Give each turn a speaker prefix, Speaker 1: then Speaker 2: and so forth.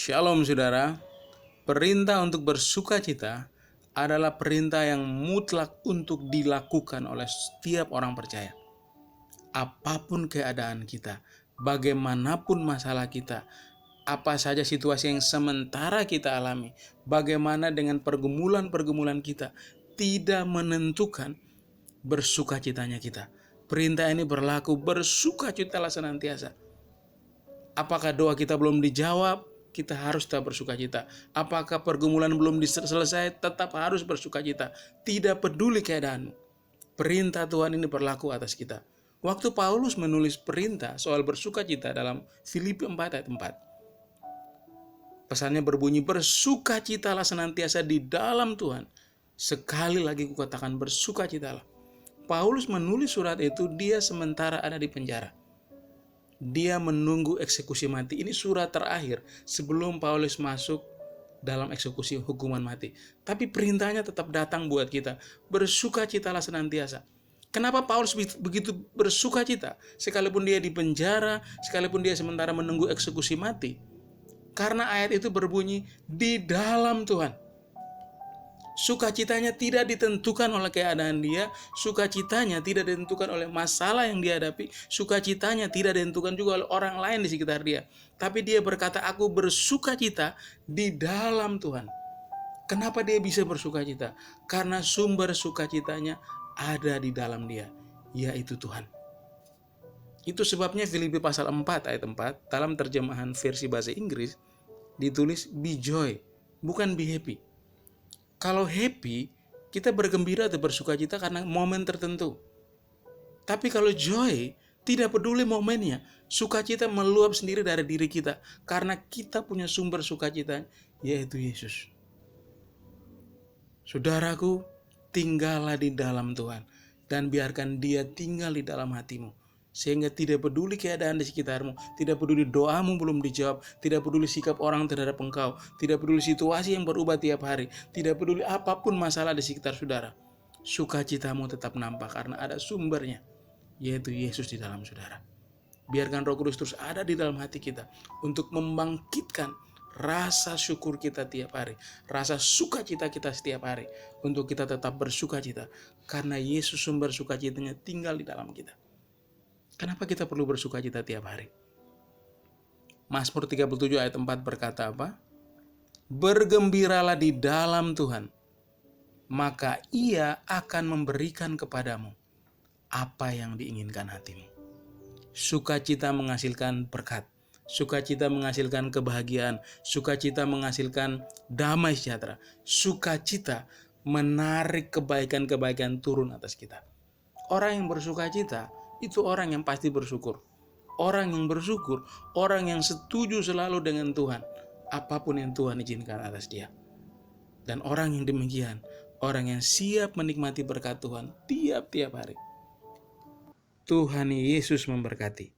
Speaker 1: Shalom saudara, perintah untuk bersukacita adalah perintah yang mutlak untuk dilakukan oleh setiap orang percaya. Apapun keadaan kita, bagaimanapun masalah kita, apa saja situasi yang sementara kita alami, bagaimana dengan pergumulan-pergumulan kita, tidak menentukan bersukacitanya kita. Perintah ini berlaku, bersukacitalah senantiasa. Apakah doa kita belum dijawab, kita harus tetap bersukacita. Apakah pergumulan belum selesai, tetap harus bersukacita. Tidak peduli keadaanmu. Perintah Tuhan ini berlaku atas kita. Waktu Paulus menulis perintah soal bersukacita dalam Filipi 4 ayat 4. Pesannya berbunyi, bersukacitalah senantiasa di dalam Tuhan. Sekali lagi kukatakan, bersukacitalah. Paulus menulis surat itu, dia sementara ada di penjara. Dia menunggu eksekusi mati. Ini surat terakhir sebelum Paulus masuk dalam eksekusi hukuman mati. Tapi perintahnya tetap datang buat kita. Bersukacitalah senantiasa. Kenapa Paulus begitu bersukacita? Sekalipun dia di penjara, sekalipun dia sementara menunggu eksekusi mati. Karena ayat itu berbunyi, di dalam Tuhan. Sukacitanya tidak ditentukan oleh keadaan dia, sukacitanya tidak ditentukan oleh masalah yang dia hadapi, sukacitanya tidak ditentukan juga oleh orang lain di sekitar dia. Tapi dia berkata, aku bersukacita di dalam Tuhan. Kenapa dia bisa bersukacita? Karena sumber sukacitanya ada di dalam dia, yaitu Tuhan. Itu sebabnya Filipi pasal 4 ayat 4 dalam terjemahan versi bahasa Inggris ditulis be joy, bukan be happy. Kalau happy, kita bergembira atau bersukacita karena momen tertentu. Tapi kalau joy, tidak peduli momennya, sukacita meluap sendiri dari diri kita karena kita punya sumber sukacita, yaitu Yesus. Saudaraku, tinggallah di dalam Tuhan dan biarkan Dia tinggal di dalam hatimu. Sehingga tidak peduli keadaan di sekitarmu, tidak peduli doamu belum dijawab, tidak peduli sikap orang terhadap engkau, tidak peduli situasi yang berubah tiap hari, tidak peduli apapun masalah di sekitar saudara. Sukacitamu tetap nampak karena ada sumbernya, yaitu Yesus di dalam saudara. Biarkan Roh Kudus terus ada di dalam hati kita untuk membangkitkan rasa syukur kita tiap hari, rasa sukacita kita setiap hari, untuk kita tetap bersukacita karena Yesus sumber sukacitanya tinggal di dalam kita. Kenapa kita perlu bersukacita tiap hari? Mazmur 37 ayat 4 berkata apa? Bergembiralah di dalam Tuhan, maka Ia akan memberikan kepadamu apa yang diinginkan hatimu. Sukacita menghasilkan berkat, sukacita menghasilkan kebahagiaan, sukacita menghasilkan damai sejahtera, sukacita menarik kebaikan-kebaikan turun atas kita. Orang yang bersukacita itu orang yang pasti bersyukur. Orang yang bersyukur, orang yang setuju selalu dengan Tuhan, apapun yang Tuhan izinkan atas dia. Dan orang yang demikian, orang yang siap menikmati berkat Tuhan tiap-tiap hari. Tuhan Yesus memberkati.